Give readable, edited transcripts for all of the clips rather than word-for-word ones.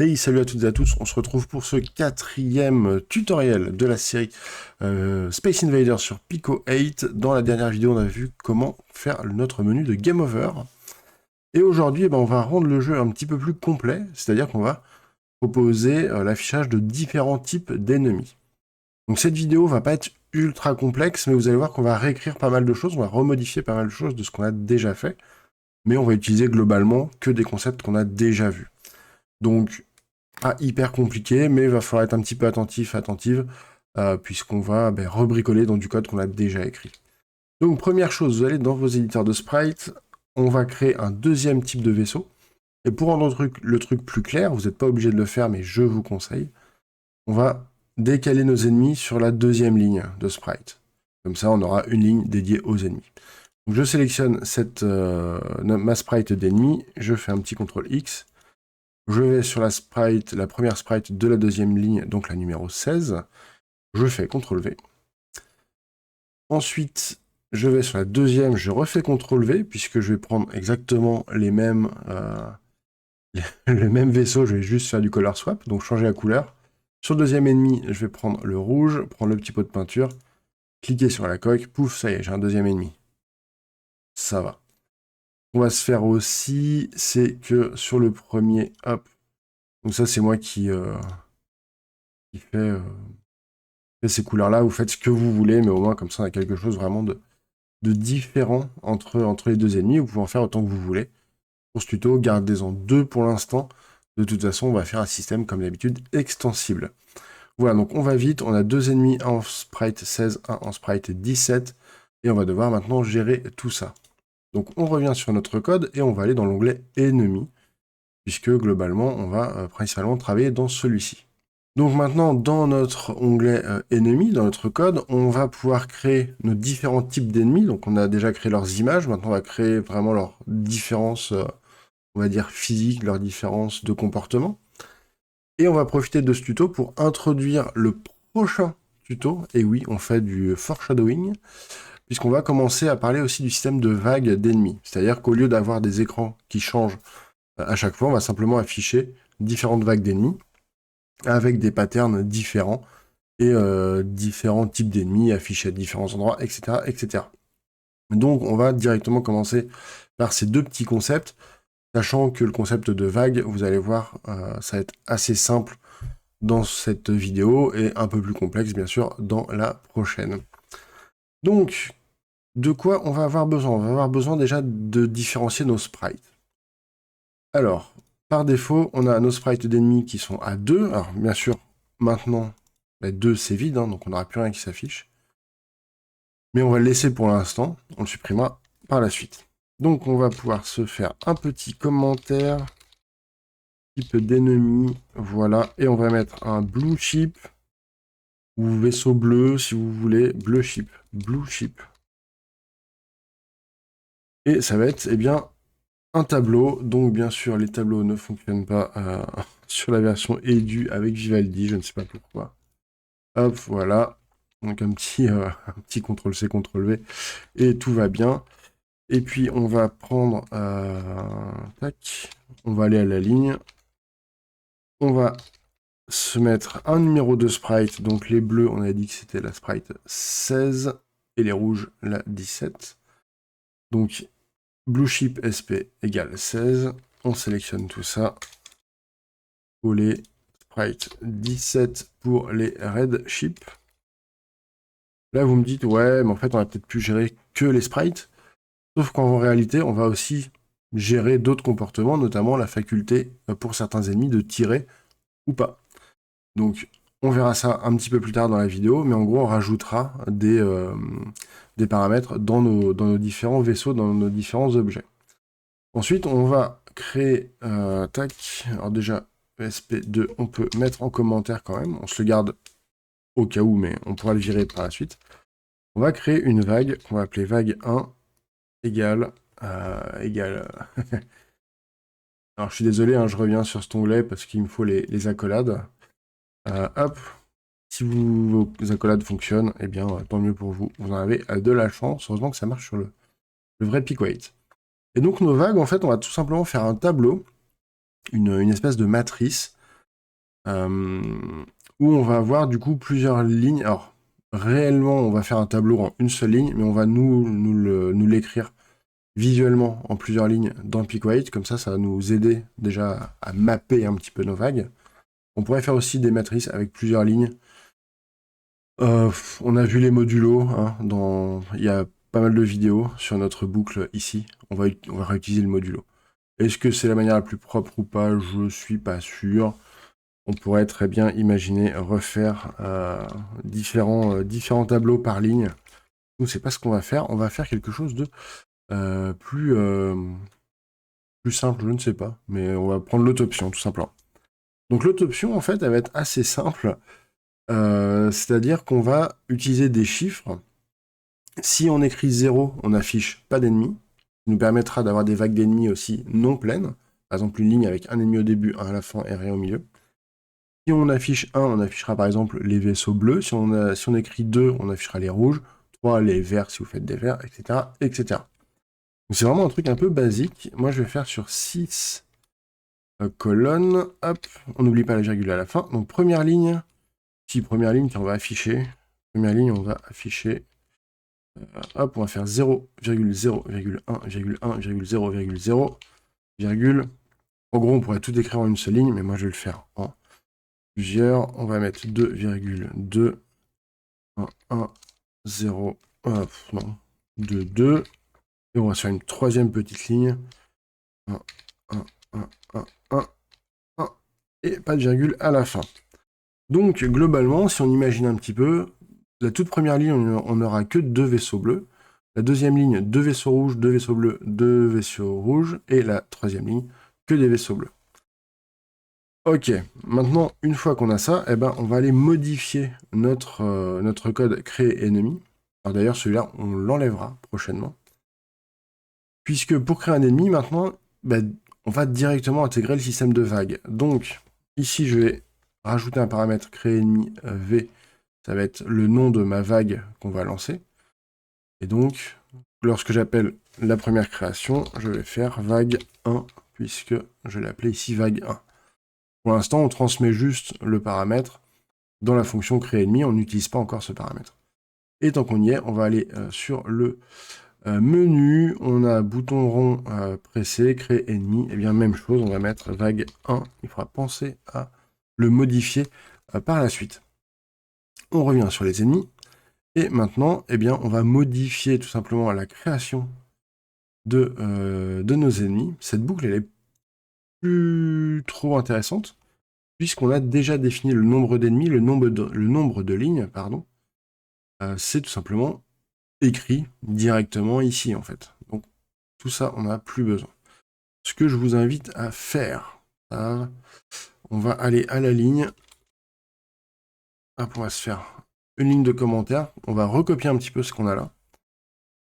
Hey, salut à toutes et à tous, on se retrouve pour ce quatrième tutoriel de la série Space Invaders sur Pico 8. Dans la dernière vidéo, on a vu comment faire notre menu de Game Over. Et aujourd'hui, on va rendre le jeu un petit peu plus complet, c'est-à-dire qu'on va proposer l'affichage de différents types d'ennemis. Donc cette vidéo va pas être ultra complexe, mais vous allez voir qu'on va réécrire pas mal de choses, on va remodifier pas mal de choses de ce qu'on a déjà fait, mais on va utiliser globalement que des concepts qu'on a déjà vus. Donc, pas hyper compliqué, mais il va falloir être un petit peu attentive, puisqu'on va rebricoler dans du code qu'on a déjà écrit. Donc première chose, vous allez dans vos éditeurs de sprites, on va créer un deuxième type de vaisseau, et pour rendre le truc plus clair, vous n'êtes pas obligé de le faire, mais je vous conseille, on va décaler nos ennemis sur la deuxième ligne de sprite. Comme ça, on aura une ligne dédiée aux ennemis. Donc je sélectionne ma sprite d'ennemi, je fais un petit CTRL X, je vais sur la première sprite de la deuxième ligne, donc la numéro 16. Je fais CTRL V. Ensuite, je vais sur la deuxième, je refais CTRL V, puisque je vais prendre exactement les mêmes, le même vaisseau, je vais juste faire du color swap, donc changer la couleur. Sur le deuxième ennemi, je vais prendre le rouge, prendre le petit pot de peinture, cliquer sur la coque, pouf, ça y est, j'ai un deuxième ennemi. Ça va. Ce qu'on va se faire aussi, c'est que sur le premier, hop, donc ça c'est moi qui fait ces couleurs-là, vous faites ce que vous voulez, mais au moins comme ça on a quelque chose vraiment de différent entre les deux ennemis. Vous pouvez en faire autant que vous voulez. Pour ce tuto, gardez-en deux pour l'instant. De toute façon, on va faire un système comme d'habitude extensible. Voilà, donc on va vite, on a deux ennemis, un en sprite 16, un en sprite 17, et on va devoir maintenant gérer tout ça. Donc on revient sur notre code et on va aller dans l'onglet ennemis, puisque globalement on va principalement travailler dans celui-ci. Donc maintenant, dans notre onglet ennemis, dans notre code, on va pouvoir créer nos différents types d'ennemis. Donc on a déjà créé leurs images, maintenant on va créer vraiment leurs différences, on va dire physiques, leurs différences de comportement. Et on va profiter de ce tuto pour introduire le prochain tuto. Et oui, on fait du foreshadowing, puisqu'on va commencer à parler aussi du système de vagues d'ennemis. C'est-à-dire qu'au lieu d'avoir des écrans qui changent à chaque fois, on va simplement afficher différentes vagues d'ennemis, avec des patterns différents, et différents types d'ennemis affichés à différents endroits, etc., etc. Donc on va directement commencer par ces deux petits concepts, sachant que le concept de vague, vous allez voir, ça va être assez simple dans cette vidéo, et un peu plus complexe, bien sûr, dans la prochaine. Donc, de quoi on va avoir besoin? On va avoir besoin déjà de différencier nos sprites. Alors, par défaut, on a nos sprites d'ennemis qui sont à 2. Alors, bien sûr, maintenant, 2 c'est vide, hein, donc on n'aura plus rien qui s'affiche. Mais on va le laisser pour l'instant, on le supprimera par la suite. Donc on va pouvoir se faire un petit commentaire, type d'ennemi, voilà, et on va mettre un blue ship, ou vaisseau bleu si vous voulez, blue ship. Et ça va être, eh bien, un tableau, donc bien sûr les tableaux ne fonctionnent pas sur la version Edu avec Vivaldi, je ne sais pas pourquoi. Hop, voilà, donc un petit CTRL-C, CTRL-V, et tout va bien. Et puis on va prendre, tac, on va aller à la ligne, on va se mettre un numéro de sprite, donc les bleus on a dit que c'était la sprite 16, et les rouges la 17. Donc blue ship sp égale 16, on sélectionne tout ça, coller sprite 17 pour les red ship. Là vous me dites ouais mais en fait on a peut-être pu gérer que les sprites, sauf qu'en réalité on va aussi gérer d'autres comportements, notamment la faculté pour certains ennemis de tirer ou pas. Donc on verra ça un petit peu plus tard dans la vidéo, mais en gros on rajoutera des paramètres dans nos différents vaisseaux, dans nos différents objets. Ensuite on va créer, tac, alors déjà ESP2 on peut mettre en commentaire quand même, on se le garde au cas où, mais on pourra le virer par la suite. On va créer une vague qu'on va appeler vague 1 égale... Alors je suis désolé, hein, je reviens sur cet onglet parce qu'il me faut les accolades. Hop, si vos accolades fonctionnent, eh bien tant mieux pour vous, vous en avez de la chance, heureusement que ça marche sur le vrai Pico 8. Et donc nos vagues, en fait, on va tout simplement faire un tableau, une espèce de matrice, où on va avoir du coup plusieurs lignes. Alors, réellement, on va faire un tableau en une seule ligne, mais on va nous l'écrire visuellement en plusieurs lignes dans Pikwait. Comme ça va nous aider déjà à mapper un petit peu nos vagues. On pourrait faire aussi des matrices avec plusieurs lignes. On a vu les modulos, hein, il y a pas mal de vidéos sur notre boucle ici. On va réutiliser le modulo. Est-ce que c'est la manière la plus propre ou pas? Je suis pas sûr. On pourrait très bien imaginer refaire différents tableaux par ligne. Nous, c'est pas ce qu'on va faire. On va faire quelque chose de plus simple, je ne sais pas. Mais on va prendre l'autre option, tout simplement. Donc l'autre option, en fait, elle va être assez simple. C'est-à-dire qu'on va utiliser des chiffres. Si on écrit 0, on n'affiche pas d'ennemis. Ça nous permettra d'avoir des vagues d'ennemis aussi non pleines. Par exemple, une ligne avec un ennemi au début, un à la fin et rien au milieu. Si on affiche 1, on affichera par exemple les vaisseaux bleus. Si on écrit 2, on affichera les rouges. 3, les verts si vous faites des verts, etc. etc. Donc c'est vraiment un truc un peu basique. Moi, je vais faire sur 6 colonnes. Hop, on n'oublie pas la virgule à la fin. Donc première ligne, première ligne qu'on va afficher. Première ligne, on va afficher. Hop, on va faire 0,0,1,1,0,0,0, En gros, on pourrait tout écrire en une seule ligne, mais moi je vais le faire en plusieurs. On va mettre 2,2, 1, 1, 0, non, 2, 2. Et on va faire une troisième petite ligne. 1, 1, 1, 1, 1, 1. Et pas de virgule à la fin. Donc, globalement, si on imagine un petit peu, la toute première ligne, on n'aura que 2 vaisseaux bleus. La deuxième ligne, 2 vaisseaux rouges, 2 vaisseaux bleus, 2 vaisseaux rouges. Et la troisième ligne, que des vaisseaux bleus. Ok, maintenant, une fois qu'on a ça, eh ben, on va aller modifier notre code créer ennemi. Alors d'ailleurs, celui-là, on l'enlèvera prochainement. Puisque pour créer un ennemi, maintenant, ben, on va directement intégrer le système de vagues. Donc, ici, je vais rajouter un paramètre créer ennemi V. Ça va être le nom de ma vague qu'on va lancer. Et donc, lorsque j'appelle la première création, je vais faire vague 1, puisque je l'ai appelé ici vague 1. Pour l'instant, on transmet juste le paramètre dans la fonction créer ennemi, on n'utilise pas encore ce paramètre. Et tant qu'on y est, on va aller sur le menu, on a bouton rond pressé, créer ennemi, et bien même chose, on va mettre vague 1, il faudra penser à le modifier par la suite. On revient sur les ennemis, et maintenant, eh bien, on va modifier tout simplement la création de nos ennemis. Cette boucle, elle est plus trop intéressante, puisqu'on a déjà défini le nombre d'ennemis, le nombre de lignes, pardon. C'est tout simplement écrit directement ici, en fait. Donc, tout ça, on n'a plus besoin. Ce que je vous invite à faire, on va aller à la ligne. Hop, on va se faire une ligne de commentaires. On va recopier un petit peu ce qu'on a là.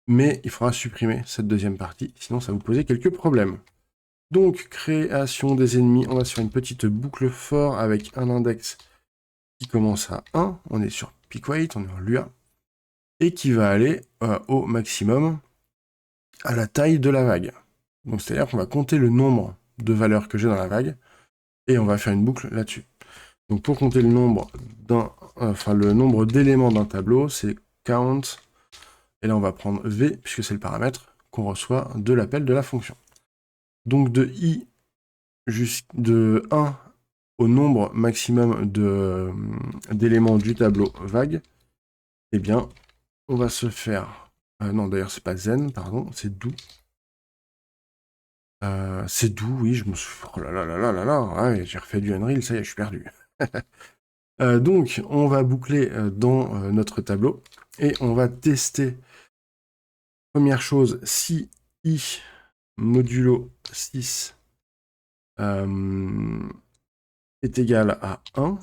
Mais il faudra supprimer cette deuxième partie, sinon ça va vous poser quelques problèmes. Donc, création des ennemis, on va sur une petite boucle for avec un index qui commence à 1. On est sur Pikwait, on est en Lua. Et qui va aller au maximum à la taille de la vague. Donc, c'est-à-dire qu'on va compter le nombre de valeurs que j'ai dans la vague et on va faire une boucle là-dessus. Donc, pour compter le nombre d'éléments d'un tableau, c'est count. Et là, on va prendre V, puisque c'est le paramètre qu'on reçoit de l'appel de la fonction. Donc, de I de 1 au nombre maximum d'éléments du tableau vague, eh bien, on va se faire... non, d'ailleurs, c'est pas zen, pardon, c'est do. C'est do, oui, je me suis... Oh là là là là là là, ouais, j'ai refait du Unreal, ça y est, je suis perdu. Donc, on va boucler dans notre tableau, et on va tester... Première chose, si I modulo 6 est égal à 1,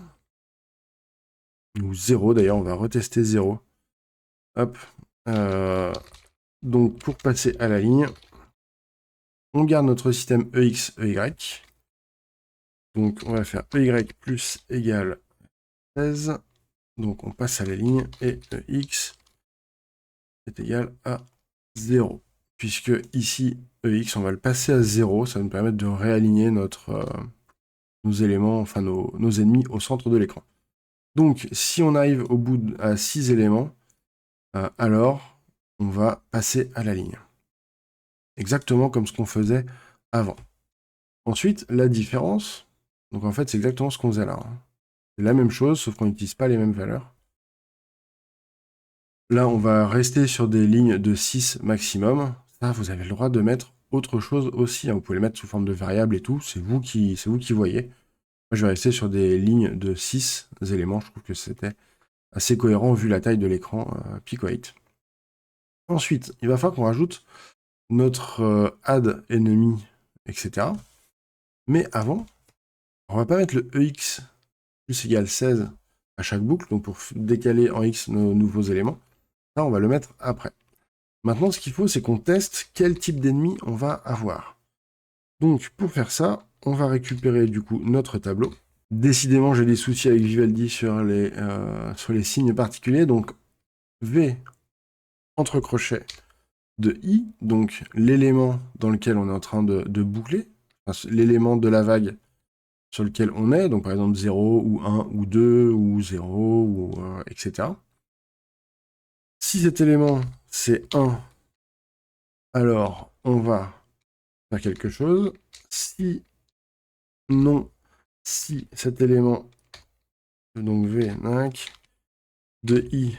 ou 0 d'ailleurs, on va retester 0. Hop. Donc pour passer à la ligne, on garde notre système EX, EY. Donc on va faire EY plus égale 16. Donc on passe à la ligne et EX est égal à 0. Puisque ici, EX, on va le passer à 0, ça va nous permettre de réaligner notre nos éléments, enfin nos ennemis au centre de l'écran. Donc, si on arrive au bout à 6 éléments, alors on va passer à la ligne. Exactement comme ce qu'on faisait avant. Ensuite, la différence, donc en fait, c'est exactement ce qu'on faisait là. C'est la même chose, sauf qu'on n'utilise pas les mêmes valeurs. Là, on va rester sur des lignes de 6 maximum. Ça, vous avez le droit de mettre autre chose aussi. Vous pouvez les mettre sous forme de variable et tout. C'est vous qui voyez. Moi, je vais rester sur des lignes de 6 éléments. Je trouve que c'était assez cohérent vu la taille de l'écran Pico8. Ensuite, il va falloir qu'on rajoute notre add ennemi, etc. Mais avant, on va pas mettre le EX plus égal 16 à chaque boucle, donc pour décaler en X nos nouveaux éléments. Ça, on va le mettre après. Maintenant, ce qu'il faut, c'est qu'on teste quel type d'ennemi on va avoir. Donc, pour faire ça, on va récupérer du coup notre tableau. Décidément, j'ai des soucis avec Vivaldi sur les signes particuliers. Donc, V entre crochets de I, donc l'élément dans lequel on est en train de boucler, enfin, l'élément de la vague sur lequel on est, donc par exemple 0 ou 1 ou 2 ou 0 ou etc. Si cet élément c'est 1, alors on va faire quelque chose. Si non, si cet élément, donc V, de I,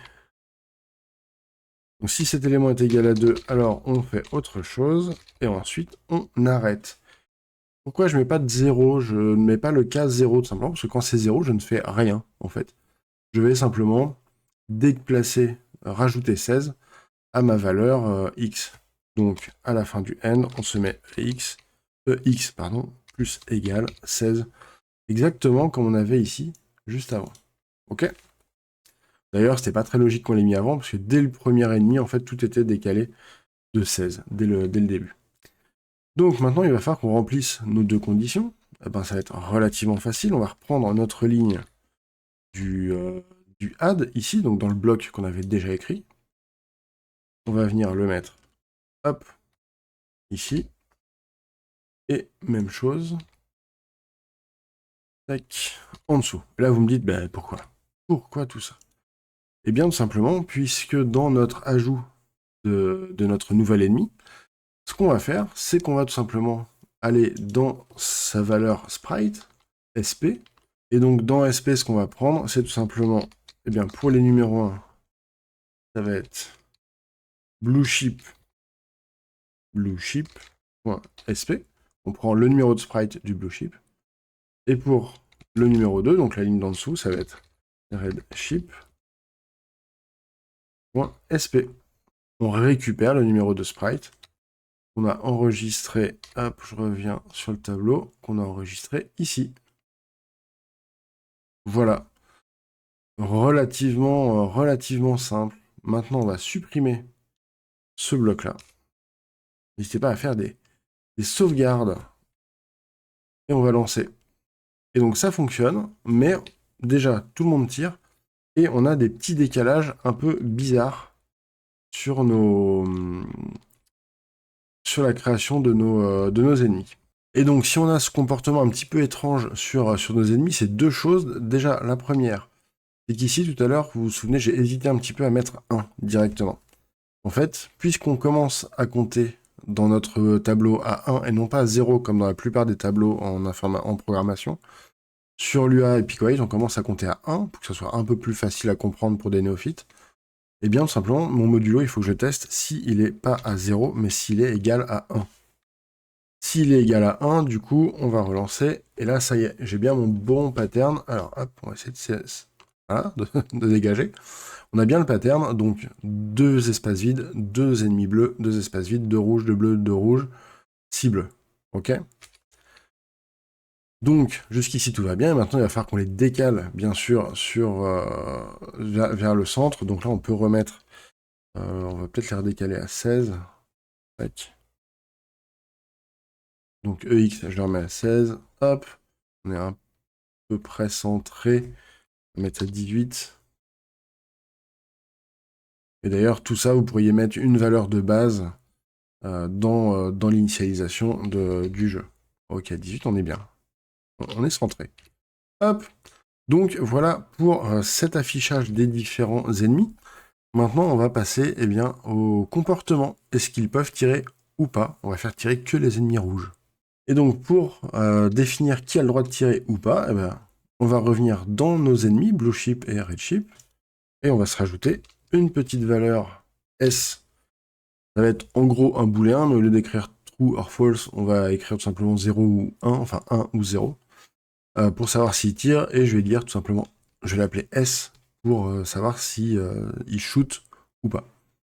donc si cet élément est égal à 2, alors on fait autre chose, et ensuite on arrête. Pourquoi je ne mets pas de 0? Je ne mets pas le cas 0 tout simplement, parce que quand c'est 0, je ne fais rien, en fait. Je vais simplement déplacer, rajouter 16 à ma valeur x. Donc, à la fin du n, on se met x, plus égal 16, exactement comme on avait ici, juste avant. Ok? D'ailleurs, c'était pas très logique qu'on l'ait mis avant, parce que dès le premier ennemi, en fait, tout était décalé de 16, dès le début. Donc maintenant, il va falloir qu'on remplisse nos deux conditions. Eh ben, ça va être relativement facile. On va reprendre notre ligne du add ici, donc dans le bloc qu'on avait déjà écrit. On va venir le mettre, hop, ici. Et même chose, tac, en dessous. Et là, vous me dites, ben, pourquoi? Pourquoi tout ça? Eh bien, tout simplement, puisque dans notre ajout de notre nouvel ennemi, ce qu'on va faire, c'est qu'on va tout simplement aller dans sa valeur sprite, SP, et donc dans SP, ce qu'on va prendre, c'est tout simplement, eh bien, pour les numéros 1, ça va être blueship.sp. On prend le numéro de sprite du blueship. Et pour le numéro 2, donc la ligne d'en dessous, ça va être redship.sp. On récupère le numéro de sprite qu'on a enregistré, hop, je reviens sur le tableau, qu'on a enregistré ici. Voilà. Relativement simple. Maintenant, on va supprimer ce bloc-là. N'hésitez pas à faire des sauvegardes. Et on va lancer. Et donc ça fonctionne, mais déjà, tout le monde tire. Et on a des petits décalages un peu bizarres sur la création de nos ennemis. Et donc, si on a ce comportement un petit peu étrange sur nos ennemis, c'est deux choses. Déjà, la première, c'est qu'ici, tout à l'heure, vous vous souvenez, j'ai hésité un petit peu à mettre 1 directement. En fait, puisqu'on commence à compter dans notre tableau à 1 et non pas à 0 comme dans la plupart des tableaux en programmation, sur l'UA et Pico8, on commence à compter à 1 pour que ce soit un peu plus facile à comprendre pour des néophytes. Et bien, tout simplement, mon modulo, il faut que je teste s'il n'est pas à 0, mais s'il est égal à 1. S'il est égal à 1, du coup, on va relancer. Et là, ça y est, j'ai bien mon bon pattern. Alors, hop, on va essayer de dégager. On a bien le pattern, donc 2 espaces vides, 2 ennemis bleus, 2 espaces vides, 2 rouges, 2 bleus, 2 rouges, 6 bleus. Ok? Donc, jusqu'ici, tout va bien. Et maintenant, il va falloir qu'on les décale, bien sûr, vers le centre. Donc là, on peut remettre... on va peut-être les redécaler à 16. Tac. Donc EX, je le remets à 16. Hop. On est à peu près centré. On va mettre à 18. Et d'ailleurs, tout ça, vous pourriez mettre une valeur de base dans l'initialisation du jeu. Ok, à 18, on est bien. on est centré. Hop. Donc voilà pour cet affichage des différents ennemis. Maintenant, on va passer eh bien, au comportement. Est-ce qu'ils peuvent tirer ou pas? On va faire tirer que les ennemis rouges. Et donc, pour définir qui a le droit de tirer ou pas, eh ben, on va revenir dans nos ennemis, Blue Ship et Red Ship, et on va se rajouter une petite valeur S. Ça va être en gros un booléen, mais au lieu d'écrire true or false, on va écrire tout simplement 0 ou 1, enfin 1 ou 0, pour savoir s'il tire, et je vais dire tout simplement, je vais l'appeler S, pour savoir si il shoot ou pas.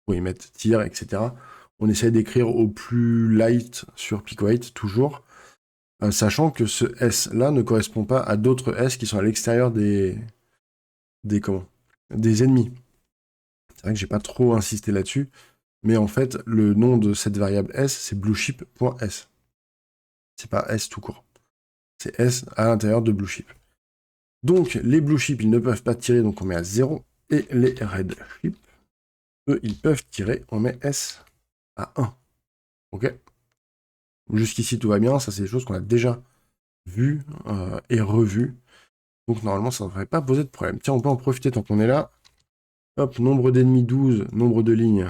Pour y mettre tir, etc. On essaie d'écrire au plus light sur Pico8, toujours, sachant que ce S-là ne correspond pas à d'autres S qui sont à l'extérieur des ennemis. C'est vrai que j'ai pas trop insisté là-dessus, mais en fait, le nom de cette variable S, c'est blueship.s. C'est pas S tout court. C'est S à l'intérieur de blueship. Donc, les blueship, ils ne peuvent pas tirer, donc on met à 0. Et les redship, eux, ils peuvent tirer, on met S à 1. Ok? Jusqu'ici, tout va bien. Ça, c'est des choses qu'on a déjà vues et revues. Donc, normalement, ça ne devrait pas poser de problème. Tiens, on peut en profiter tant qu'on est là. Hop, nombre d'ennemis 12, nombre de lignes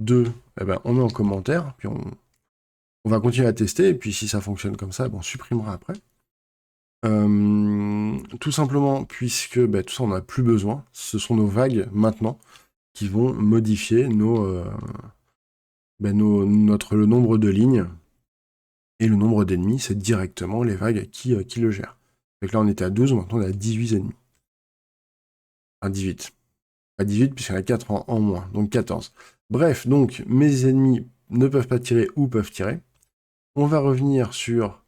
2. Eh ben, on met en commentaire, puis on va continuer à tester, et puis si ça fonctionne comme ça, on supprimera après. Tout simplement, puisque tout ça, on n'a plus besoin. Ce sont nos vagues, maintenant, qui vont modifier le nombre de lignes. Et le nombre d'ennemis, c'est directement les vagues qui le gèrent. Donc là, on était à 12, maintenant on est à 18 ennemis. Enfin, 18. Pas 18, puisqu'il y en a 4 en moins, donc 14. Bref, donc, mes ennemis ne peuvent pas tirer ou peuvent tirer. On va revenir sur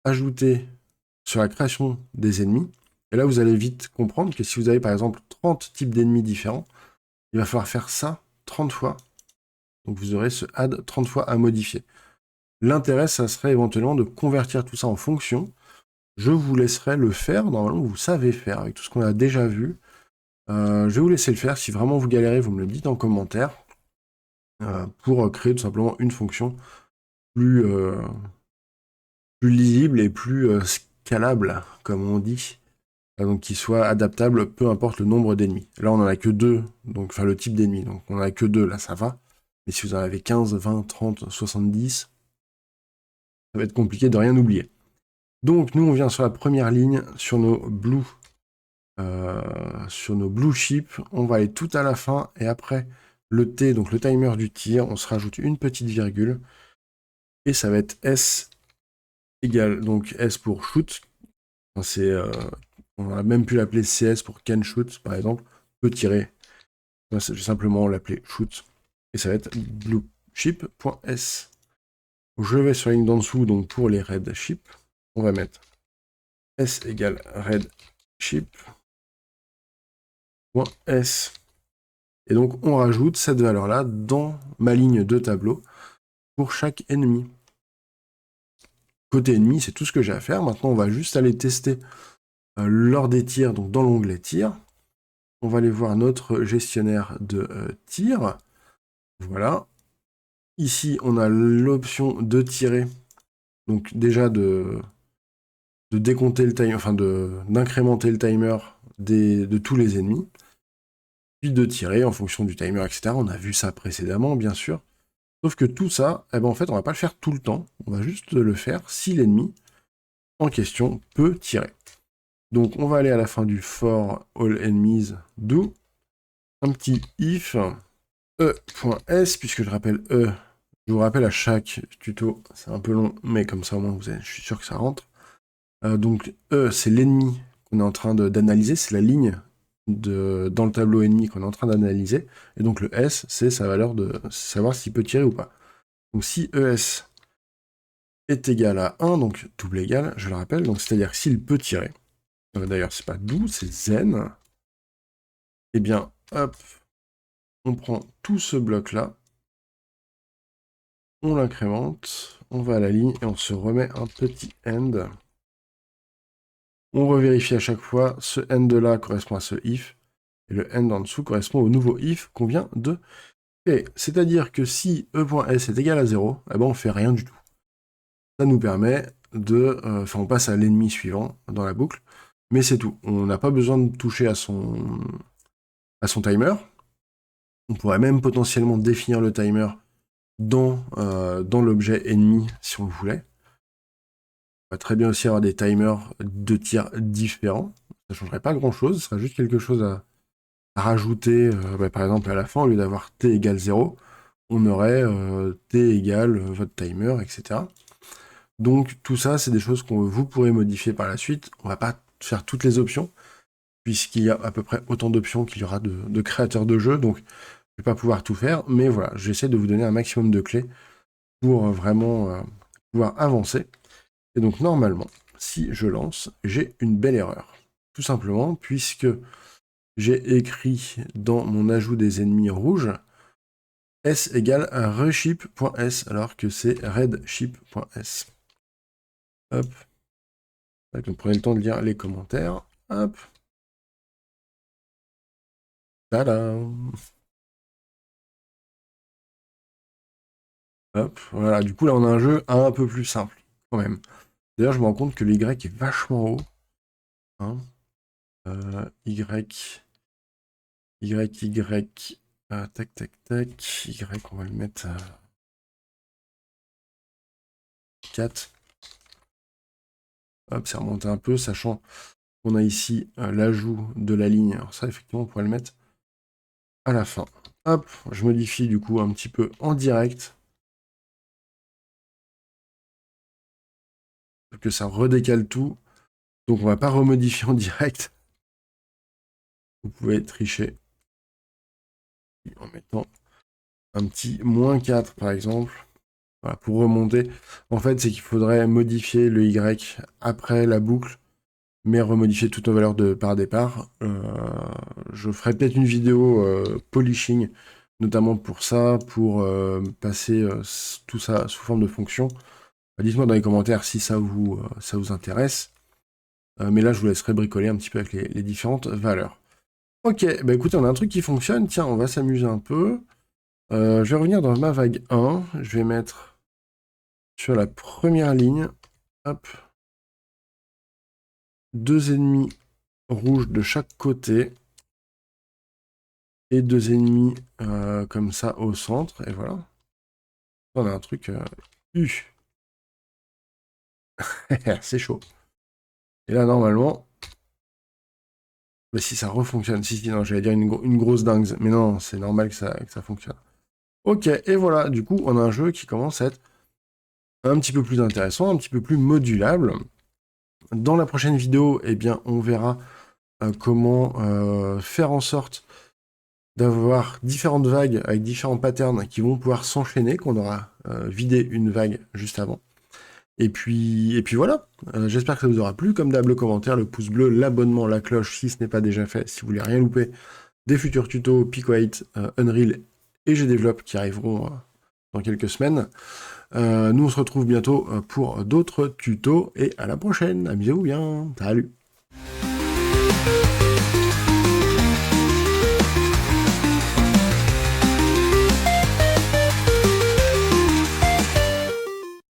ajouter sur la création des ennemis. Et là, vous allez vite comprendre que si vous avez par exemple 30 types d'ennemis différents, il va falloir faire ça 30 fois. Donc vous aurez ce add 30 fois à modifier. L'intérêt, ça serait éventuellement de convertir tout ça en fonction. Je vous laisserai le faire. Normalement, vous savez faire avec tout ce qu'on a déjà vu. Je vais vous laisser le faire. Si vraiment vous galérez, vous me le dites en commentaire. Pour créer tout simplement une fonction plus lisible et plus scalable, comme on dit. Donc qui soit adaptable, peu importe le nombre d'ennemis. Là, on en a que 2, donc enfin le type d'ennemi. Donc on en a que 2, là ça va. Mais si vous en avez 15, 20, 30, 70, ça va être compliqué de rien oublier. Donc nous, on vient sur la première ligne, sur nos blue chips. On va aller tout à la fin, et après le T, donc le timer du tir, on se rajoute une petite virgule. Et ça va être S égale, donc S pour shoot. Enfin, on a même pu l'appeler CS pour can shoot, par exemple. Peut tirer. Je vais simplement l'appeler shoot. Et ça va être blueship.s. Je vais sur la ligne d'en dessous, donc pour les red ship, on va mettre S égale red ship.s. Et donc on rajoute cette valeur-là dans ma ligne de tableau pour chaque ennemi. Côté ennemi, c'est tout ce que j'ai à faire. Maintenant, on va juste aller tester lors des tirs, donc dans l'onglet tir. On va aller voir notre gestionnaire de tir. Voilà. Ici, on a l'option de tirer. Donc déjà de décompter le timer, enfin d'incrémenter le timer de tous les ennemis. Puis de tirer en fonction du timer, etc. On a vu ça précédemment, bien sûr. Sauf que tout ça, en fait, on va pas le faire tout le temps. On va juste le faire si l'ennemi en question peut tirer. Donc on va aller à la fin du for all enemies do un petit if e.s, puisque je vous rappelle à chaque tuto, c'est un peu long, mais comme ça au moins je suis sûr que ça rentre. Donc E, c'est l'ennemi qu'on est en train d'analyser, c'est la ligne dans le tableau ennemi qu'on est en train d'analyser, et donc le S, c'est sa valeur de savoir s'il peut tirer ou pas. Donc si ES est égal à 1, donc double égal, je le rappelle, donc c'est-à-dire que s'il peut tirer, d'ailleurs c'est pas do, c'est zen, et bien hop, on prend tout ce bloc-là, on l'incrémente, on va à la ligne, et on se remet un petit end. On revérifie à chaque fois, ce end-là correspond à ce if, et le end en dessous correspond au nouveau if qu'on vient de créer. C'est-à-dire que si e.s est égal à 0, on ne fait rien du tout. Ça nous permet enfin on passe à l'ennemi suivant dans la boucle, mais c'est tout. On n'a pas besoin de toucher à son timer. On pourrait même potentiellement définir le timer dans l'objet ennemi si on le voulait. On va très bien aussi avoir des timers de tir différents. Ça ne changerait pas grand-chose, ce sera juste quelque chose à rajouter. Par exemple, à la fin, au lieu d'avoir t égale 0, on aurait t égale votre timer, etc. Donc tout ça, c'est des choses que vous pourrez modifier par la suite. On va pas faire toutes les options, puisqu'il y a à peu près autant d'options qu'il y aura de créateurs de jeux, donc je vais pas pouvoir tout faire, mais voilà, j'essaie de vous donner un maximum de clés pour vraiment pouvoir avancer. Et donc normalement, si je lance, j'ai une belle erreur. Tout simplement, puisque j'ai écrit dans mon ajout des ennemis rouges, S égale reship.s, alors que c'est redship.s. Hop. Donc prenez le temps de lire les commentaires. Hop. Tadam. Hop. Voilà, du coup là on a un jeu un peu plus simple, quand même. D'ailleurs je me rends compte que le Y est vachement haut. Hein. Y. Tac, tac, tac. Y, on va le mettre à 4. Hop, c'est remonté un peu, sachant qu'on a ici l'ajout de la ligne. Alors ça, effectivement, on pourrait le mettre à la fin. Hop, je modifie du coup un petit peu en direct. Pour que ça redécale tout. Donc on va pas remodifier en direct. Vous pouvez tricher en mettant un petit -4 par exemple. Voilà, pour remonter. En fait, c'est qu'il faudrait modifier le Y après la boucle, mais remodifier toutes nos valeurs de par départ. Je ferai peut-être une vidéo polishing, notamment pour ça, pour passer tout ça sous forme de fonction. Dites-moi dans les commentaires si ça vous intéresse. Mais là, je vous laisserai bricoler un petit peu avec les différentes valeurs. Ok, bah écoutez, on a un truc qui fonctionne. Tiens, on va s'amuser un peu. Je vais revenir dans ma vague 1. Je vais mettre sur la première ligne, hop, 2 ennemis rouges de chaque côté. Et 2 ennemis comme ça au centre. Et voilà. On a un truc... c'est chaud. Et là, normalement... Bah, si ça refonctionne. Si, non, j'allais dire une grosse dingue. Mais non, c'est normal que ça fonctionne. Ok, et voilà. Du coup, on a un jeu qui commence à être un petit peu plus intéressant, un petit peu plus modulable. Dans la prochaine vidéo, eh bien, on verra comment faire en sorte d'avoir différentes vagues avec différents patterns qui vont pouvoir s'enchaîner, qu'on aura vidé une vague juste avant. Et puis voilà, j'espère que ça vous aura plu. Comme d'hab, le commentaire, le pouce bleu, l'abonnement, la cloche si ce n'est pas déjà fait, si vous voulez rien louper des futurs tutos Pico8, Unreal et GDevelop qui arriveront dans quelques semaines. Nous on se retrouve bientôt pour d'autres tutos et à la prochaine. Amusez-vous bien. Salut.